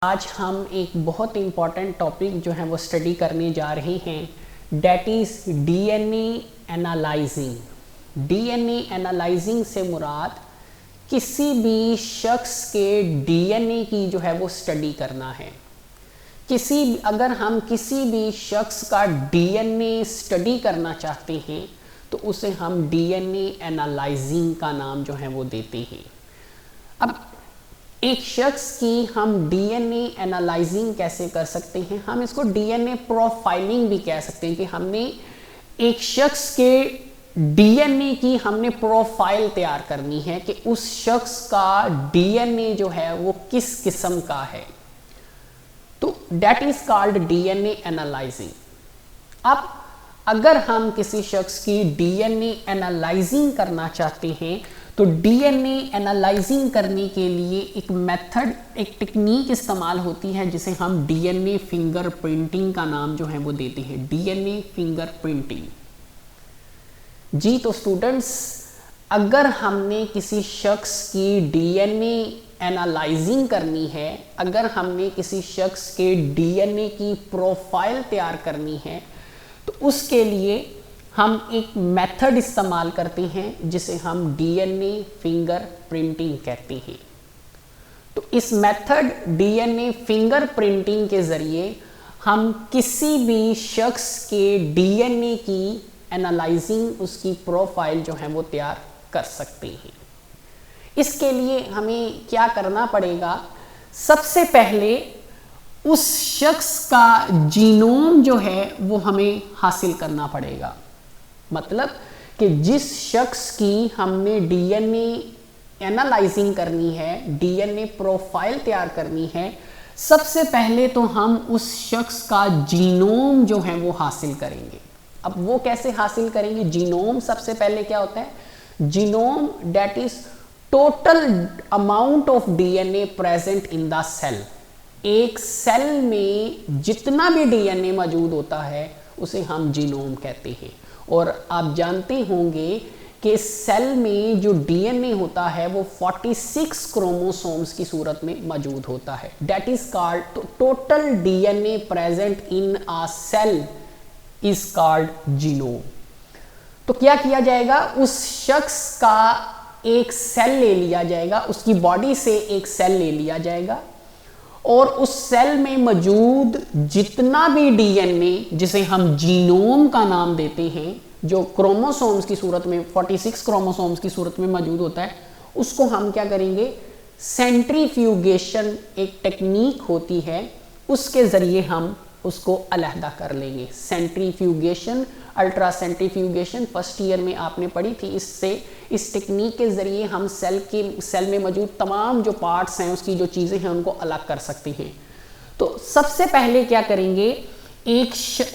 आज हम एक बहुत इम्पॉर्टेंट टॉपिक जो है वो स्टडी करने जा रहे हैं, that is DNA analysing. DNA analysing से मुराद किसी भी शख्स के डीएनए की जो है वो स्टडी करना है। अगर हम किसी भी शख्स का डीएनए स्टडी करना चाहते हैं तो उसे हम डीएनए एनालाइजिंग का नाम जो है वो देते हैं। अब एक शख्स की हम डीएनए एनालाइजिंग कैसे कर सकते हैं? हम इसको डीएनए प्रोफाइलिंग भी कह सकते हैं कि हमने एक शख्स के डीएनए की हमने प्रोफाइल तैयार करनी है कि उस शख्स का डीएनए जो है वो किस किस्म का है, तो that is called DNA analysing. अब अगर हम किसी शख्स की डीएनए एनालाइजिंग करना चाहते हैं तो डीएनए एनालाइजिंग करने के लिए एक मेथड, एक टेक्निक इस्तेमाल होती है जिसे हम डीएनए फिंगरप्रिंटिंग का नाम जो है वो देते हैं, डीएनए फिंगरप्रिंटिंग। जी तो स्टूडेंट्स, अगर हमने किसी शख्स की डीएनए एनालाइजिंग करनी है, अगर हमने किसी शख्स के डीएनए की प्रोफाइल तैयार करनी है तो उसके लिए हम एक मेथड इस्तेमाल करते हैं जिसे हम डीएनए फिंगरप्रिंटिंग कहते हैं। तो इस मेथड डीएनए फिंगरप्रिंटिंग के ज़रिए हम किसी भी शख्स के डीएनए की एनालाइजिंग, उसकी प्रोफाइल जो है वो तैयार कर सकते हैं। इसके लिए हमें क्या करना पड़ेगा? सबसे पहले उस शख्स का जीनोम जो है वो हमें हासिल करना पड़ेगा। मतलब कि जिस शख्स की हमने डीएनए एनालाइजिंग करनी है, डीएनए प्रोफाइल तैयार करनी है, सबसे पहले तो हम उस शख्स का जीनोम जो है वो हासिल करेंगे। अब वो कैसे हासिल करेंगे? जीनोम सबसे पहले क्या होता है? Genome that is total amount of DNA present in the cell. एक सेल में जितना भी डीएनए मौजूद होता है उसे हम जीनोम कहते हैं। और आप जानते होंगे कि सेल में जो डीएनए होता है वो 46 क्रोमोसोम्स की सूरत में मौजूद होता है। That is called total DNA present in a cell is called genome. तो क्या किया जाएगा? उस शख्स का एक सेल ले लिया जाएगा, उसकी बॉडी से एक सेल ले लिया जाएगा और उस सेल में मौजूद जितना भी डीएनए, जिसे हम जीनोम का नाम देते हैं, जो क्रोमोसोम्स की सूरत में 46 क्रोमोसोम्स की सूरत में मौजूद होता है, उसको हम क्या करेंगे? सेंट्रीफ्यूगेशन एक टेक्निक होती है, उसके ज़रिए हम उसको अलहदा कर लेंगे। Centrifugation, ultra centrifugation first year में आपने पढ़ी थी। इस टेक्निक के ज़रिए हम सेल में मौजूद तमाम जो पार्ट्स हैं, उसकी जो चीज़ें हैं, उनको अलग कर सकते हैं। तो सबसे पहले क्या करेंगे?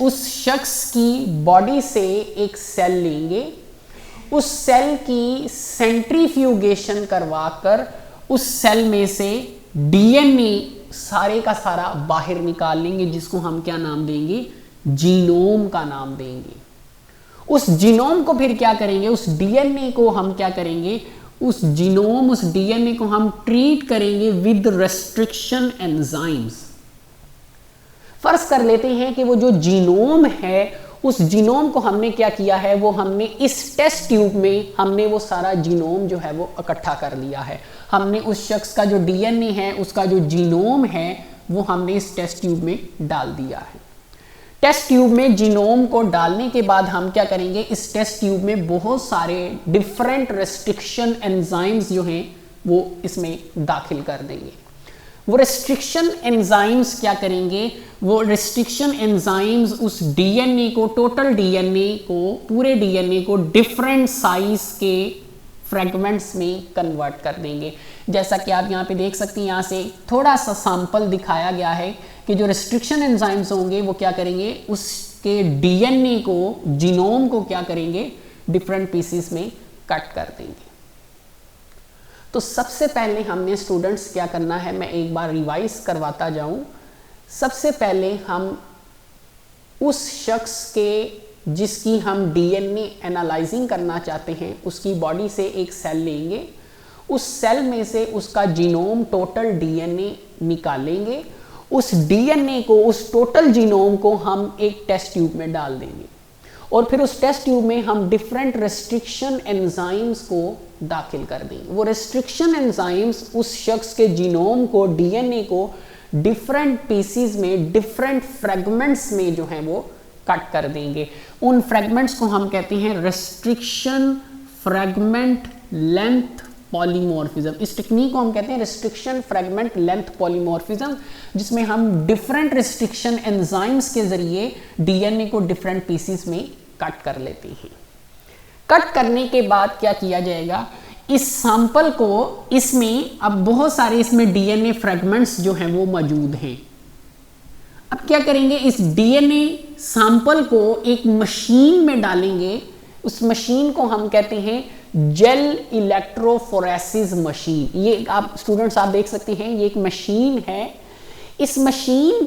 उस शख्स की बॉडी से एक सेल लेंगे, उस सेल की सेंट्रीफ्यूगेशन करवाकर उस सेल में से डीएनए सारे का सारा बाहर निकाल लेंगे, जिसको हम क्या नाम देंगे? जीनोम का नाम देंगे। उस जीनोम को फिर क्या करेंगे? उस डीएनए को हम क्या करेंगे? उस डीएनए को हम ट्रीट करेंगे विद रेस्ट्रिक्शन एंजाइम्स। फर्ज कर लेते हैं कि वो जो जीनोम है, उस जीनोम को हमने क्या किया है? वो हमने इस टेस्ट ट्यूब में हमने वो सारा जीनोम जो है वो इकट्ठा कर लिया है। हमने उस शख्स का जो डीएनए है, उसका जो जीनोम है, वो हमने इस टेस्ट ट्यूब में डाल दिया है। टेस्ट ट्यूब में जीनोम को डालने के बाद हम क्या करेंगे? इस टेस्ट ट्यूब में बहुत सारे डिफरेंट रेस्ट्रिक्शन एंजाइम्स जो हैं वो इसमें दाखिल कर देंगे। वो रेस्ट्रिक्शन एंजाइम्स क्या करेंगे? वो रेस्ट्रिक्शन एंजाइम्स उस डीएनए को, टोटल डीएनए को, पूरे डीएनए को डिफरेंट साइज के फ्रेगमेंट्स में कन्वर्ट कर देंगे। जैसा कि आप यहाँ पे देख सकते हैं, यहाँ से थोड़ा सा सैंपल दिखाया गया है कि जो रेस्ट्रिक्शन एंजाइम्स होंगे वो क्या करेंगे? उसके डीएनए को, जीनोम को क्या करेंगे? डिफरेंट पीसेस में कट कर देंगे। तो सबसे पहले हमने स्टूडेंट्स क्या करना है, मैं एक बार रिवाइज करवाता जाऊं। सबसे पहले हम उस शख्स के जिसकी हम डीएनए एनालाइजिंग करना चाहते हैं, उसकी बॉडी से एक सेल लेंगे, उस सेल में से उसका जीनोम, टोटल डीएनए निकालेंगे, उस डीएनए को, उस टोटल जीनोम को हम एक टेस्ट ट्यूब में डाल देंगे और फिर उस टेस्ट ट्यूब में हम डिफरेंट रेस्ट्रिक्शन एंजाइम्स को दाखिल कर देंगे। वो रेस्ट्रिक्शन एंजाइम्स उस शख्स के जीनोम को, डीएनए को डिफरेंट पीसीज में, डिफरेंट फ्रेगमेंट्स में जो है वो कट कर देंगे। उन फ्रेगमेंट्स को हम कहते हैं रेस्ट्रिक्शन फ्रेगमेंट लेंथ पॉलीमॉर्फिज्म। इस टेक्निक को हम कहते हैं रेस्ट्रिक्शन फ्रेगमेंट लेंथ पॉलीमॉर्फिज्म, जिसमें हम डिफरेंट रेस्ट्रिक्शन एंजाइम्स के जरिए डीएनए को डिफरेंट पीसीज में कट कर लेते हैं। कट करने के बाद क्या किया जाएगा, इस सैंपल को, इसमें अब बहुत सारे इसमें डीएनए फ्रेगमेंट्स जो हैं वो मौजूद हैं। अब क्या करेंगे, इस डीएनए सैंपल को एक मशीन में डालेंगे। उस मशीन को हम कहते हैं जेल इलेक्ट्रोफोरेसिस मशीन। ये आप स्टूडेंट्स आप देख सकते हैं, ये एक मशीन है। इस मशीन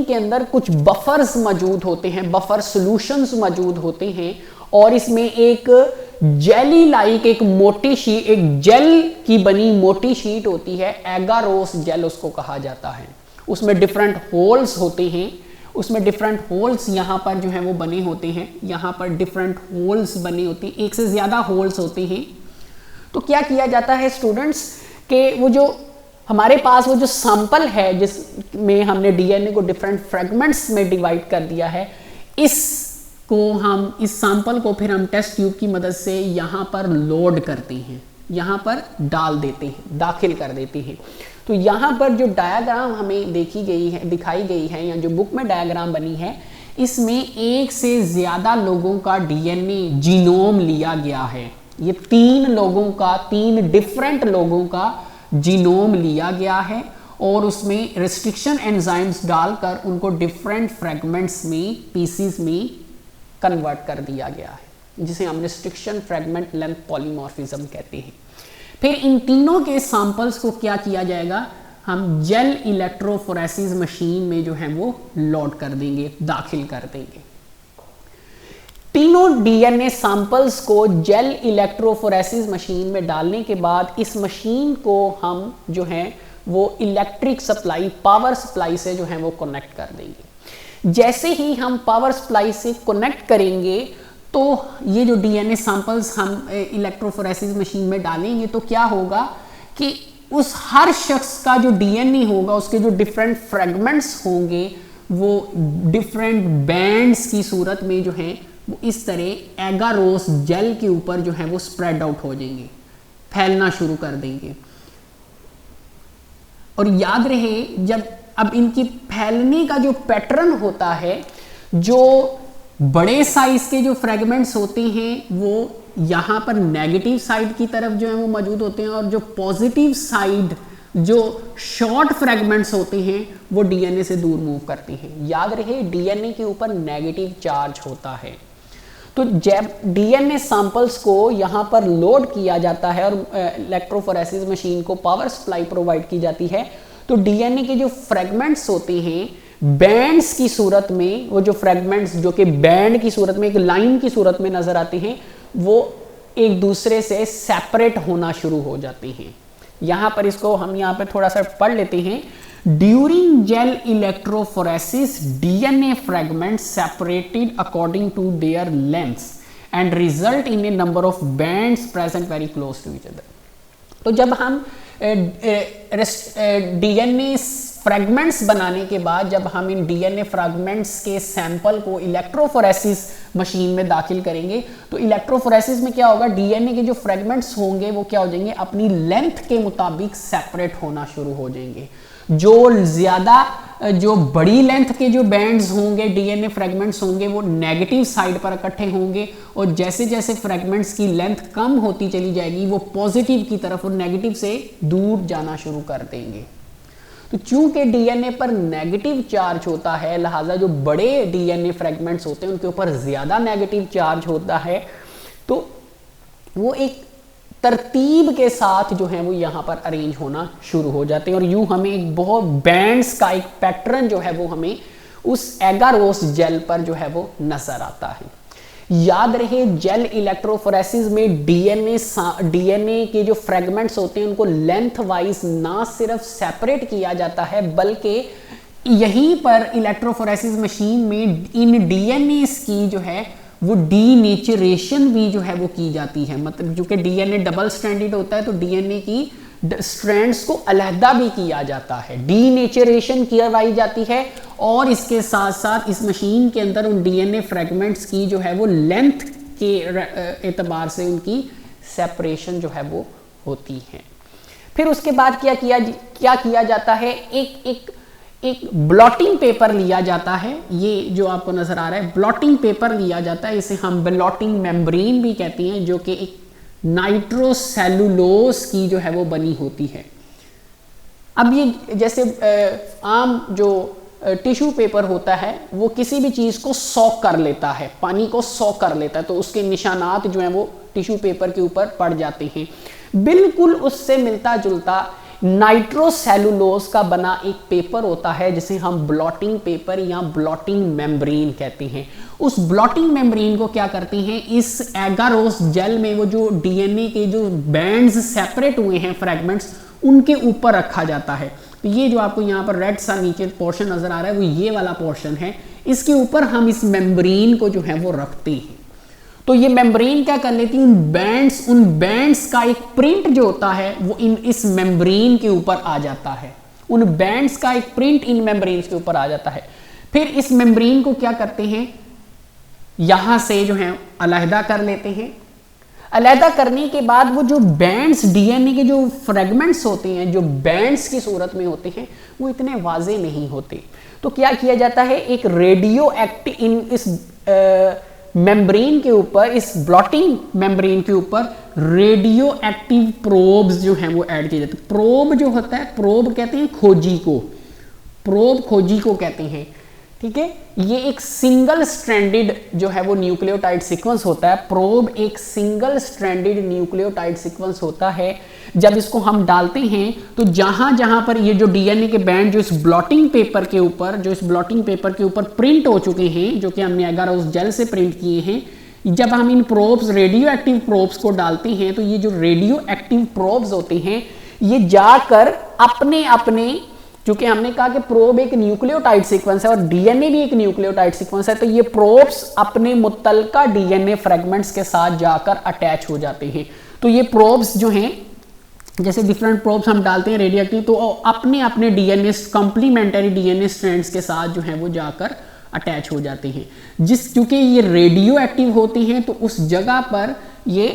के अंदर कुछ बफर्स मौजूद होते हैं, बफर सॉल्यूशंस मौजूद होते हैं और इसमें एक जेली लाइक एक मोटी शीट, एक जेल की बनी मोटी शीट होती है, एगारोस जेल उसको कहा जाता है। उसमें डिफरेंट होल्स होते हैं, उसमें डिफरेंट होल्स यहाँ पर जो है वो बने होते हैं, यहाँ पर डिफरेंट होल्स बने होते हैं, एक से ज़्यादा होल्स होते हैं। तो क्या किया जाता है स्टूडेंट्स के वो जो हमारे पास वो जो सैंपल है जिसमें हमने डीएनए को डिफरेंट फ्रेगमेंट्स में डिवाइड कर दिया है, इसको हम, इस सैंपल को फिर हम टेस्ट ट्यूब की मदद से यहाँ पर लोड करते हैं, यहाँ पर डाल देते हैं, दाखिल कर देते हैं। तो यहाँ पर जो डायग्राम हमें दिखाई गई है या जो बुक में डायग्राम बनी है, इसमें एक से ज़्यादा लोगों का डीएनए जीनोम लिया गया है। ये 3 डिफरेंट लोगों का जीनोम लिया गया है और उसमें रेस्ट्रिक्शन एंजाइम्स डालकर उनको डिफरेंट फ्रेगमेंट्स में, पीसीज में कन्वर्ट कर दिया गया है, जिसे हम रेस्ट्रिक्शन फ्रेगमेंट लेंथ पॉलीमॉर्फिज्म कहते हैं। फिर इन तीनों के सैंपल्स को क्या किया जाएगा, हम जेल इलेक्ट्रोफोरेसिस मशीन में जो है वो लोड कर देंगे, दाखिल कर देंगे। तीनों डीएनए सैंपल्स को जेल इलेक्ट्रोफोरेसिस मशीन में डालने के बाद इस मशीन को हम जो है वो इलेक्ट्रिक सप्लाई, पावर सप्लाई से जो है वो कनेक्ट कर देंगे। जैसे ही हम पावर सप्लाई से कनेक्ट करेंगे तो ये जो डीएनए सैंपल्स हम इलेक्ट्रोफोरेसिस मशीन में डालेंगे तो क्या होगा कि उस हर शख्स का जो डीएनए होगा, उसके जो डिफरेंट फ्रेगमेंट्स होंगे, वो डिफरेंट बैंड्स की सूरत में जो है वो इस तरह एगारोस जेल के ऊपर जो है वो स्प्रेड आउट हो जाएंगे, फैलना शुरू कर देंगे। और याद रहे, जब अब इनकी फैलने का जो पैटर्न होता है, जो बड़े साइज के जो फ्रेगमेंट्स होते हैं वो यहाँ पर नेगेटिव साइड की तरफ जो है वो मौजूद होते हैं और जो पॉजिटिव साइड, जो शॉर्ट फ्रेगमेंट्स होते हैं वो डीएनए से दूर मूव करते हैं। याद रहे, डीएनए के ऊपर नेगेटिव चार्ज होता है। तो जब डीएनए सैंपल्स को यहाँ पर लोड किया जाता है और इलेक्ट्रोफोरेसिस मशीन को पावर सप्लाई प्रोवाइड की जाती है, तो डीएनए के जो फ्रेगमेंट्स होते हैं बैंड्स की सूरत में, वो जो फ्रेगमेंट्स जो कि बैंड की सूरत में, एक लाइन की सूरत में नजर आते हैं, वो एक दूसरे से सेपरेट होना शुरू हो जाते हैं। यहाँ पर इसको हम यहाँ पे थोड़ा सा पढ़ लेते हैं। During gel electrophoresis DNA fragments separated according to their lengths and result in a number of bands present very close to each other. तो जब हम डीएनए फ्रेगमेंट्स बनाने के बाद जब हम इन डीएनए फ्रेगमेंट्स के सैंपल को इलेक्ट्रोफोरेसिस मशीन में दाखिल करेंगे, तो इलेक्ट्रोफोरेसिस में क्या होगा, डीएनए के जो फ्रेगमेंट्स होंगे वो क्या हो जाएंगे, अपनी लेंथ के मुताबिक सेपरेट होना शुरू हो जाएंगे। जो बड़ी लेंथ के जो बैंड्स होंगे, डीएनए फ्रेगमेंट्स होंगे, वो नेगेटिव साइड पर इकट्ठे होंगे और जैसे जैसे फ्रेगमेंट्स की लेंथ कम होती चली जाएगी वो पॉजिटिव की तरफ और नेगेटिव से दूर जाना शुरू कर देंगे। तो चूंकि डीएनए पर नेगेटिव चार्ज होता है, लिहाजा जो बड़े डीएनए फ्रेगमेंट्स होते हैं उनके ऊपर ज्यादा नेगेटिव चार्ज होता है, तो वो एक तरतीब के साथ जो है वो यहाँ पर अरेंज होना शुरू हो जाते हैं और यूं हमें एक बहुत बैंड्स का एक पैटर्न जो है वो हमें उस एगारोस जेल पर जो है वो नजर आता है। याद रहे जेल इलेक्ट्रोफोरेसिस में डीएनए के जो फ्रेगमेंट्स होते हैं उनको लेंथ वाइज ना सिर्फ सेपरेट किया जाता है बल्कि यहीं पर इलेक्ट्रोफोरेसिस मशीन में इन डीएनए की जो है वो डीनेचरेशन भी जो है वो की जाती है। मतलब जो कि डीएनए डबल स्ट्रैंडेड होता है तो डीएनए की स्ट्रैंड्स को अलहदा भी किया जाता है, डीनेचरेशन करवाई जाती है और इसके साथ साथ इस मशीन के अंदर उन डीएनए फ्रेगमेंट्स की जो है वो लेंथ के एतबार से उनकी सेपरेशन जो है वो होती है। फिर उसके बाद क्या किया जाता है, एक ब्लॉटिंग पेपर लिया जाता है। ये जो आपको नजर आ रहा है ब्लॉटिंग पेपर लिया जाता है, इसे हम ब्लॉटिंग मेम्ब्रेन भी कहते हैं, जो कि एक नाइट्रोसेलुलोज की जो है वो बनी होती है। अब ये जैसे आम जो टिश्यू पेपर होता है वो किसी भी चीज़ को सॉक कर लेता है, पानी को सॉक कर लेता है, तो उसके निशानात जो हैं वो टिश्यू पेपर के ऊपर पड़ जाते हैं। बिल्कुल उससे मिलता जुलता नाइट्रोसेलुलोज का बना एक पेपर होता है जिसे हम ब्लॉटिंग पेपर या ब्लॉटिंग मेम्ब्रेन कहते हैं। उस ब्लॉटिंग मेम्ब्रेन को क्या करते हैं, इस एगारोस जेल में वो जो डीएनए के जो बैंड्स सेपरेट हुए हैं फ्रेगमेंट्स उनके ऊपर रखा जाता है। तो ये जो आपको यहाँ पर रेड सा नीचे पोर्शन नजर आ रहा है वो ये वाला पोर्शन है, इसके ऊपर हम इस मेम्ब्रेन को जो है वो रखते हैं। तो ये मेम्ब्रेन क्या कर लेती है, उन बैंड्स का एक प्रिंट जो होता है वो इस मेम्ब्रेन के ऊपर आ जाता है, उन बैंड्स का एक प्रिंट इन मेम्ब्रेन के ऊपर आ जाता है। फिर इस मेम्ब्रेन को क्या करते हैं, यहां से जो है अलहदा कर लेते हैं। अलहदा करने के बाद वो जो बैंड्स डीएनए के जो फ्रेगमेंट्स होते हैं जो बैंड्स की सूरत में होते हैं वो इतने वाजे नहीं होते। तो क्या किया जाता है, एक रेडियो एक्टिव इन इस मेम्ब्रेन के ऊपर, इस ब्लॉटिंग मेम्ब्रेन के ऊपर रेडियो एक्टिव प्रोब्स जो हैं वो ऐड किए जाते हैं। प्रोब जो होता है, प्रोब कहते हैं खोजी को, प्रोब खोजी को कहते हैं, ठीक है। ये एक सिंगल स्ट्रैंडेड जो है वो न्यूक्लियोटाइड सीक्वेंस होता है। प्रोब एक सिंगल स्ट्रैंडेड न्यूक्लियोटाइड सीक्वेंस होता है। जब इसको हम डालते हैं तो जहां जहां पर ये जो डीएनए के बैंड जो इस ब्लॉटिंग पेपर के ऊपर प्रिंट हो चुके हैं, जो कि हमने एगारोस जेल से प्रिंट किए हैं, जब हम इन प्रोब्स रेडियो एक्टिव प्रोब्स को डालते हैं तो ये जो रेडियो एक्टिव प्रोब्स होते हैं ये जाकर अपने अपने, क्योंकि हमने कहा कि प्रोब एक न्यूक्लियोटाइड सीक्वेंस है और डीएनए भी एक न्यूक्लियोटाइड सीक्वेंस है, तो ये प्रोब्स अपने मुत्तलका डीएनए फ्रेगमेंट्स के साथ जाकर अटैच हो जाते हैं। तो ये प्रोब्स जो हैं, जैसे डिफरेंट प्रोब्स हम डालते हैं रेडियो एक्टिव, तो अपने अपने डीएनए कंप्लीमेंटरी डीएनए स्ट्रैंड्स के साथ जो है वो जाकर अटैच हो जाते हैं। क्योंकि ये रेडियो एक्टिव होती हैं तो उस जगह पर ये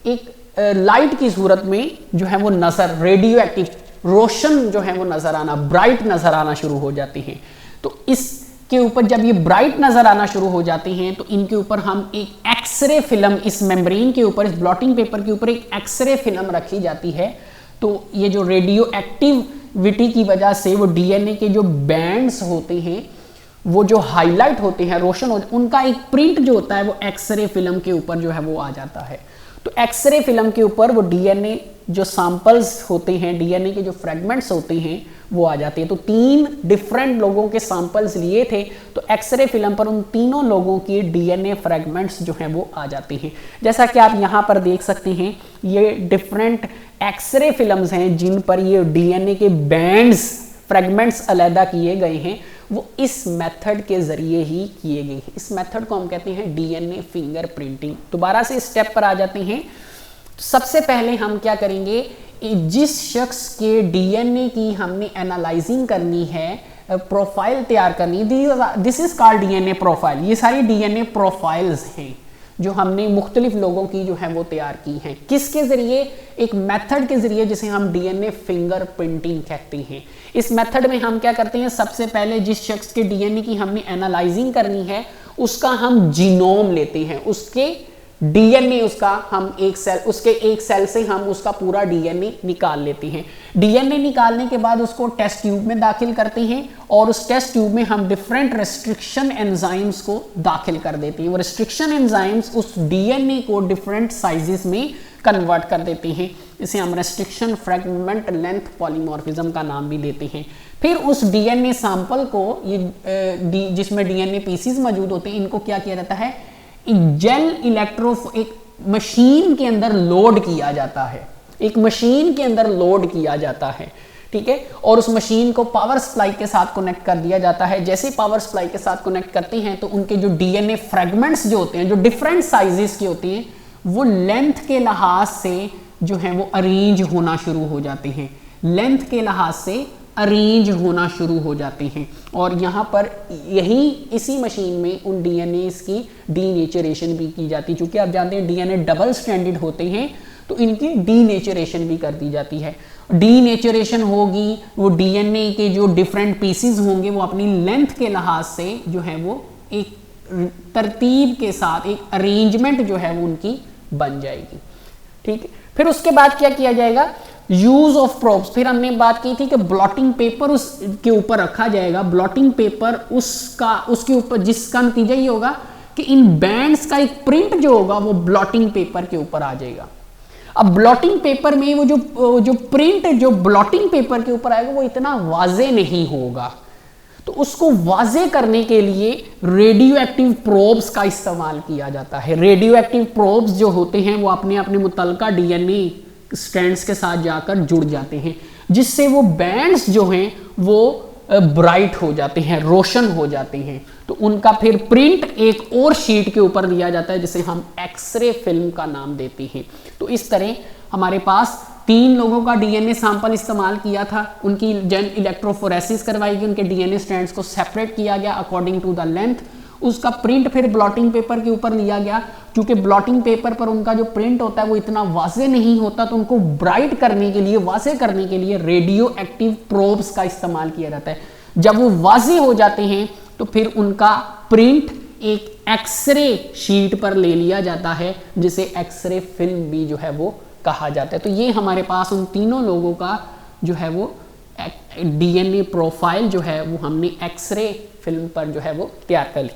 एक लाइट की सूरत में जो है वो नजर, रेडियो एक्टिव रोशन जो है वो नजर आना, ब्राइट नजर आना शुरू हो जाती हैं। तो इसके ऊपर जब ये ब्राइट नजर आना शुरू हो जाती हैं तो इनके ऊपर हम एक एक्सरे फिल्म, इस मेम्ब्रेन के ऊपर, इस ब्लॉटिंग पेपर के ऊपर एक एक्सरे फिल्म रखी जाती है। तो ये जो रेडियो एक्टिविटी की वजह से वो डीएनए के जो बैंड्स होते हैं वो जो हाईलाइट होते हैं, रोशन होते हैं, उनका एक प्रिंट जो होता है वो एक्सरे फिल्म के ऊपर जो है वो आ जाता है। तो एक्सरे फिल्म के ऊपर वो डीएनए जो सैंपल्स होते हैं, डीएनए के जो फ्रेगमेंट्स होते हैं वो आ जाते हैं। तो 3 डिफरेंट लोगों के सैंपल्स लिए थे, तो एक्सरे फिल्म पर उन तीनों लोगों के डीएनए फ्रेगमेंट्स जो हैं वो आ जाते हैं। जैसा कि आप यहाँ पर देख सकते हैं ये डिफरेंट एक्सरे फिल्म्स हैं जिन पर ये डीएनए के बैंड्स फ्रेगमेंट्स अलहदा किए गए हैं, वो इस मेथड के जरिए ही किए गए हैं। इस मेथड को हम कहते हैं डीएनए फिंगरप्रिंटिंग। दोबारा से स्टेप पर आ जाते हैं। सबसे पहले हम क्या करेंगे, जिस शख्स के डीएनए की हमने एनालाइजिंग करनी है, प्रोफाइल तैयार करनी, this is called DNA profile. ये सारी डीएनए प्रोफाइल्स हैं जो हमने मुख्तलिफ लोगों की जो है वो तैयार की हैं। किसके जरिए, एक मेथड के जरिए जिसे हम डीएनए फिंगरप्रिंटिंग कहते हैं। इस मेथड में हम क्या करते हैं, सबसे पहले जिस शख्स के डीएनए की हमने एनालाइजिंग करनी है उसका हम जीनोम लेते हैं, उसके डीएनए, उसका हम उसके एक सेल से हम उसका पूरा डीएनए निकाल लेते हैं। डीएनए निकालने के बाद उसको टेस्ट ट्यूब में दाखिल करते हैं और उस टेस्ट ट्यूब में हम डिफरेंट रेस्ट्रिक्शन एंजाइम्स को दाखिल कर देते हैं। वो रेस्ट्रिक्शन एंजाइम्स उस डीएनए को डिफरेंट साइजेस में कन्वर्ट कर देते हैं। इसे हम रेस्ट्रिक्शन फ्रेगमेंट लेंथ पॉलीमॉर्फिज्म का नाम भी देते हैं। फिर उस डीएनए सैंपल को, ये जिसमें डीएनए पीसीज मौजूद होते हैं, इनको क्या किया जाता है, एक मशीन के अंदर लोड किया जाता है, एक मशीन के अंदर लोड किया जाता है, ठीक है, और उस मशीन को पावर सप्लाई के साथ कनेक्ट कर दिया जाता है। जैसे पावर सप्लाई के साथ कनेक्ट करते हैं तो उनके जो डीएनए फ्रेगमेंट्स जो होते हैं, जो डिफरेंट साइजेस के होते हैं, वो लेंथ के लिहाज से जो है वो अरेंज होना शुरू हो जाते हैं, लेंथ के लिहाज से अरेंज होना शुरू हो जाते हैं। और यहाँ पर यही इसी मशीन में उन डीएनए की डीनेचरेशन भी की जाती है। चूंकि आप जानते हैं डीएनए डबल स्ट्रैंडेड होते हैं तो इनकी डीनेचरेशन भी कर दी जाती है। डीनेचरेशन होगी, वो डीएनए के जो डिफरेंट पीसेस होंगे वो अपनी लेंथ के लिहाज से जो है वो एक तरतीब के साथ एक अरेंजमेंट जो है वो उनकी बन जाएगी, ठीक है। फिर उसके बाद क्या किया जाएगा, यूज ऑफ प्रोब्स। फिर हमने बात की थी कि ब्लॉटिंग पेपर उसके ऊपर रखा जाएगा। ब्लॉटिंग पेपर उसके ऊपर, जिसका नतीजा ये होगा कि इन बैंड्स का एक प्रिंट जो होगा वो ब्लॉटिंग पेपर के ऊपर आ जाएगा। अब ब्लॉटिंग पेपर में वो जो प्रिंट जो ब्लॉटिंग पेपर के ऊपर आएगा वो इतना वाजे नहीं होगा, तो उसको वाजे करने के लिए रेडियो एक्टिव प्रोब्स का इस्तेमाल किया जाता है। रेडियो एक्टिव प्रोब्स जो होते हैं वो अपने अपने मुतलका डीएनए स्ट्रैंड्स के साथ जाकर जुड़ जाते हैं, जिससे वो बैंड्स जो हैं वो ब्राइट हो जाते हैं, रोशन हो जाते हैं। तो उनका फिर प्रिंट एक और शीट के ऊपर दिया जाता है जिसे हम एक्सरे फिल्म का नाम देते हैं। तो इस तरह हमारे पास 3 लोगों का डीएनए सैंपल इस्तेमाल किया था, उनकी जेन इलेक्ट्रोफोरेसिस करवाई गई, उनके डीएनए स्ट्रैंड्स को सेपरेट किया गया अकॉर्डिंग टू द लेंथ। उसका प्रिंट फिर ब्लॉटिंग पेपर के ऊपर लिया गया। क्योंकि ब्लॉटिंग पेपर पर उनका जो प्रिंट होता है वो इतना वाजे नहीं होता, तो उनको ब्राइट करने के लिए, वाजे करने के लिए रेडियो एक्टिव प्रोब्स का इस्तेमाल किया जाता है। जब वो वाजे हो जाते हैं तो फिर उनका प्रिंट एक एक्सरे शीट पर ले लिया जाता है, जिसे एक्सरे फिल्म भी जो है वो कहा जाता है। तो ये हमारे पास उन तीनों लोगों का जो है वो डीएनए प्रोफाइल जो है वो हमने एक्सरे फिल्म पर जो है वो तैयार कर ली।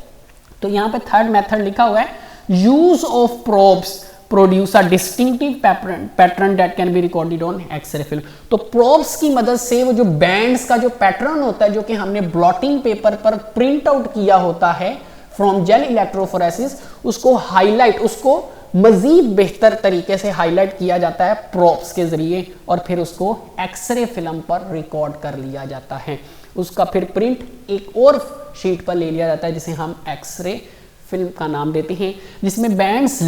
तो यहाँ पे थर्ड मेथड लिखा हुआ है, use of probes produce a distinctive pattern that can be recorded on x ray film. तो प्रोब्स की मदद से वो जो बैंड्स का जो पैटर्न होता है जो कि हमने ब्लॉटिंग पेपर पर प्रिंट आउट किया होता है फ्रॉम जेल इलेक्ट्रोफोरेसिस, उसको हाईलाइट, उसको मजीद बेहतर तरीके से हाईलाइट किया जाता है प्रोब्स के जरिए, और फिर उसको एक्सरे फिल्म पर रिकॉर्ड कर लिया जाता है। उसका फिर प्रिंट एक और शीट पर ले लिया जाता है जिसे हम एक्सरे फिल्म का नाम देते हैं, जिसमें बैंड्स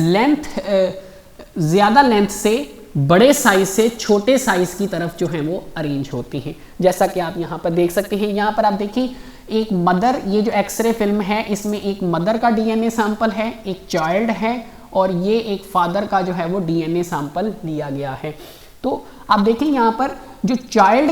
ज़्यादा लेंथ से बड़े साइज से छोटे साइज की तरफ जो है वो अरेंज होती हैं, जैसा कि आप यहाँ पर देख सकते हैं। यहाँ पर आप देखिए एक मदर, ये जो एक्सरे फिल्म है इसमें एक मदर का डीएनए सैंपल है, एक चाइल्ड है, और ये एक फादर का जो है वो डीएनए सैंपल लिया गया है। तो आप देखें यहाँ पर जो चाइल्ड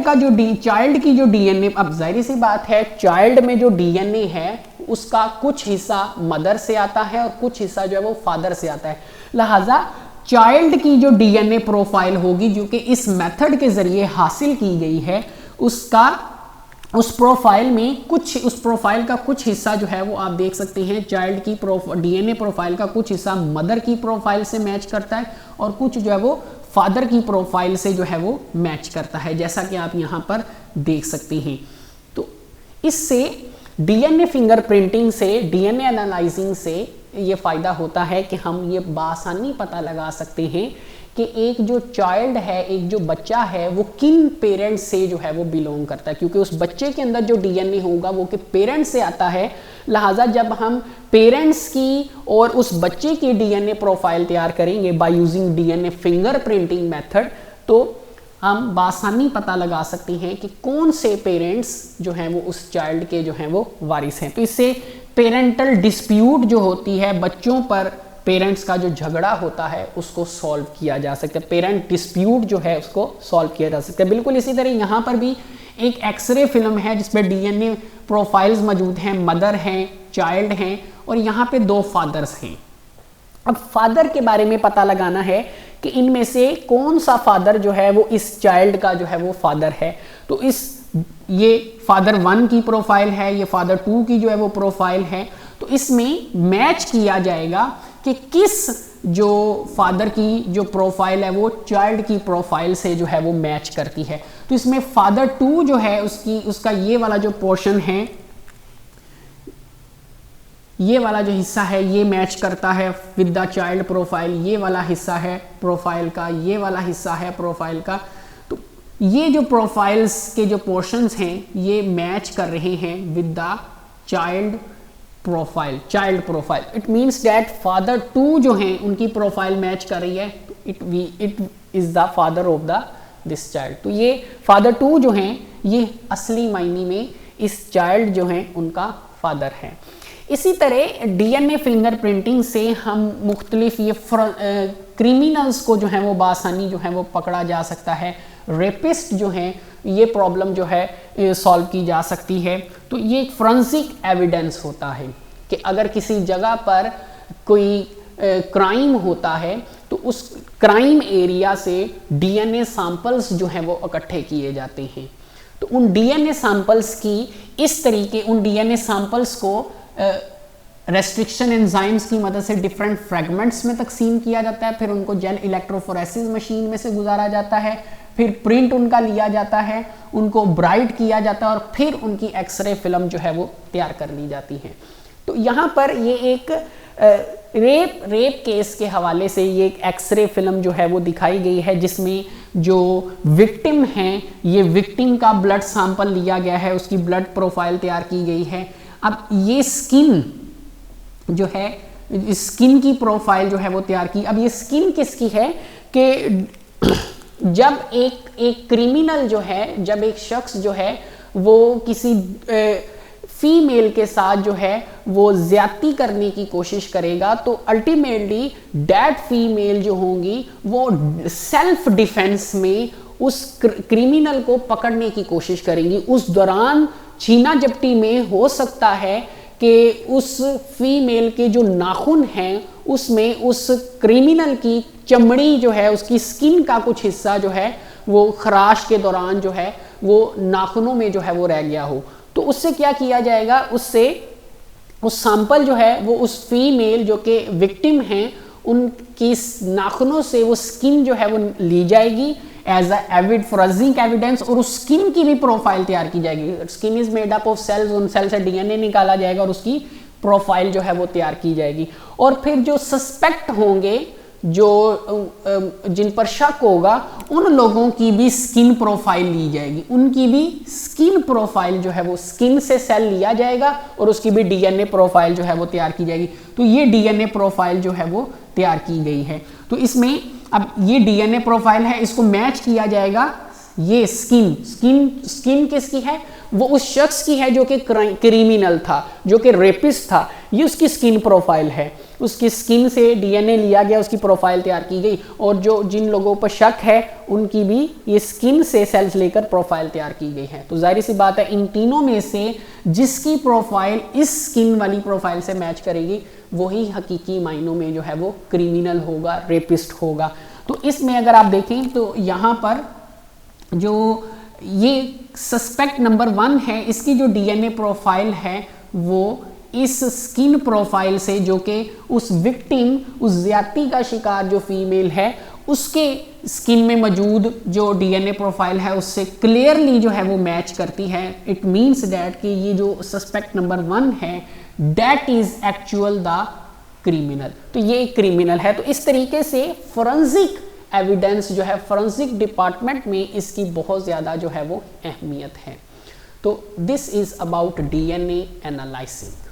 की जो डीएनए, अब जाहिर सी बात है चाइल्ड में जो डीएनए है उसका कुछ हिस्सा मदर से आता है और कुछ हिस्सा जो है वो फादर से आता है। लिहाजा चाइल्ड की जो डीएनए प्रोफाइल होगी जो कि इस मेथड के जरिए हासिल की गई है, उस प्रोफाइल का कुछ हिस्सा जो है वो आप देख सकते हैं चाइल्ड की डीएनए प्रोफाइल का कुछ हिस्सा मदर की प्रोफाइल से मैच करता है और कुछ जो है वो फादर की प्रोफाइल से जो है वो मैच करता है, जैसा कि आप यहाँ पर देख सकते हैं। तो इससे डीएनए फिंगरप्रिंटिंग से, डीएनए एनालाइजिंग से ये फ़ायदा होता है कि हम ये बासानी पता लगा सकते हैं कि एक जो चाइल्ड है, एक जो बच्चा है, वो किन पेरेंट्स से जो है वो बिलोंग करता है, क्योंकि उस बच्चे के अंदर जो डीएनए होगा वो कि पेरेंट्स से आता है। लिहाजा जब हम पेरेंट्स की और उस बच्चे की डीएनए प्रोफाइल तैयार करेंगे by using DNA fingerprinting method, तो हम बासानी पता लगा सकते हैं कि कौन से पेरेंट्स जो हैं वो उस चाइल्ड के जो हैं वो वारिस हैं। तो इससे पेरेंटल डिस्प्यूट जो होती है, बच्चों पर पेरेंट्स का जो झगड़ा होता है उसको सॉल्व किया जा सकता है, पेरेंट डिस्प्यूट जो है उसको सॉल्व किया जा सकता है। बिल्कुल इसी तरह यहाँ पर भी एक एक्सरे फिल्म है जिसमें डीएनए प्रोफाइल्स मौजूद हैं, मदर हैं, चाइल्ड हैं, और यहाँ पे 2 फादर्स हैं। अब फादर के बारे में पता लगाना है कि इनमें से कौन सा फादर जो है वो इस चाइल्ड का जो है वो फादर है। तो ये फादर 1 की प्रोफाइल है, ये फादर 2 की जो है वो प्रोफाइल है। तो इसमें मैच किया जाएगा कि किस जो फादर की जो प्रोफाइल है वो चाइल्ड की प्रोफाइल से जो है वो मैच करती है। तो इसमें फादर 2 जो है उसका ये वाला जो पोर्शन है, ये वाला जो हिस्सा है ये मैच करता है विद द चाइल्ड प्रोफाइल, ये वाला हिस्सा है प्रोफाइल का, ये वाला हिस्सा है प्रोफाइल का। तो ये जो प्रोफाइल्स के जो पोर्शंस हैं ये मैच कर रहे हैं with the child profile, child profile. It means that father two जो हैं उनकी प्रोफाइल मैच कर रही है, it is the father of the this child. तो ये फादर टू जो हैं ये असली मायने में इस चाइल्ड जो हैं उनका फादर है। इसी तरह डीएनए फिंगरप्रिंटिंग से हम मुख्तलिफ ये क्रिमिनल्स को जो है वो बासानी जो है वो पकड़ा जा सकता है, रेपिस्ट जो हैं ये प्रॉब्लम जो है सॉल्व की जा सकती है। तो ये एक फोरेंसिक एविडेंस होता है कि अगर किसी जगह पर कोई क्राइम होता है तो उस क्राइम एरिया से डीएनए सैंपल्स जो हैं वो इकट्ठे किए जाते हैं। तो उन डीएनए सैंपल्स की इस तरीके उन डीएनए सैंपल्स को रेस्ट्रिक्शन एंजाइम्स की मदद से डिफरेंट फ्रेगमेंट्स में तकसीम किया जाता है, फिर उनको जेल इलेक्ट्रोफोरेसिस मशीन में से गुजारा जाता है, फिर प्रिंट उनका लिया जाता है, उनको ब्राइट किया जाता है और फिर उनकी एक्सरे फिल्म जो है वो तैयार कर ली जाती है। तो यहाँ पर ये एक रेप केस के हवाले से ये एक एक्सरे फिल्म जो है वो दिखाई गई है, जिसमें जो विक्टिम हैं ये विक्टिम का ब्लड सैंपल लिया गया है, उसकी ब्लड प्रोफाइल तैयार की गई है। अब ये स्किन जो है, स्किन की प्रोफाइल जो है वो तैयार की। अब ये स्किन किसकी है कि जब एक क्रिमिनल जो है, जब एक शख्स जो है वो किसी फीमेल के साथ जो है वो ज्यादती करने की कोशिश करेगा तो अल्टीमेटली डेट फीमेल जो होंगी वो सेल्फ डिफेंस में उस क्रिमिनल को पकड़ने की कोशिश करेंगी। उस दौरान छीना झपटी में हो सकता है कि उस फीमेल के जो नाखून हैं उसमें उस क्रिमिनल की चमड़ी जो है, उसकी स्किन का कुछ हिस्सा जो है वो खराश के दौरान जो है वो नाखूनों में जो है वो रह गया हो। तो उससे क्या किया जाएगा, उससे उस सैंपल जो है वो उस फीमेल जो कि विक्टिम हैं उनकी नाखूनों से वो स्किन जो है वो ली जाएगी एज अ फोरेंसिक एविडेंस, और उस स्किन की भी प्रोफाइल तैयार की जाएगी। Skin is made up of cells, उन सेल से डीएनए निकाला जाएगा और उसकी प्रोफाइल जो है वो तैयार की जाएगी। और फिर जो सस्पेक्ट होंगे, जो जिन पर शक होगा, उन लोगों की भी स्किन प्रोफाइल ली जाएगी, उनकी भी स्किन प्रोफाइल जो है वो स्किन से सेल लिया जाएगा और उसकी भी डीएनए प्रोफाइल जो है वो तैयार की जाएगी। तो ये डीएनए प्रोफाइल जो है वो तैयार की गई है। तो इसमें अब ये डीएनए प्रोफाइल है, इसको मैच किया जाएगा। ये स्किन किसकी है, वो उस शख्स की है जो कि क्रिमिनल था, जो कि रेपिस्ट था, ये उसकी स्किन प्रोफाइल है। उसकी स्किन से डीएनए लिया गया, उसकी प्रोफाइल तैयार की गई, और जो जिन लोगों पर शक है उनकी भी ये स्किन से सेल्स लेकर प्रोफाइल तैयार की गई है। तो जाहिर सी बात है इन तीनों में से जिसकी प्रोफाइल इस स्किन वाली प्रोफाइल से मैच करेगी वही हकीकी मायनों में जो है वो क्रिमिनल होगा, रेपिस्ट होगा। तो इसमें अगर आप देखें तो यहाँ पर जो ये सस्पेक्ट नंबर 1 है, इसकी जो डीएनए प्रोफाइल है वो इस स्किन प्रोफाइल से, जो कि उस विक्टिम, उस ज्यादती का शिकार जो फीमेल है उसके स्किन में मौजूद जो डीएनए प्रोफाइल है उससे क्लियरली जो है वो मैच करती है। इट मीन्स दैट कि ये जो सस्पेक्ट नंबर 1 है that is actual the criminal. तो ये क्रिमिनल है। तो इस तरीके से फोरेंसिक एविडेंस जो है, फोरेंसिक डिपार्टमेंट में इसकी बहुत ज़्यादा जो है वो अहमियत है। तो this is about DNA analysis.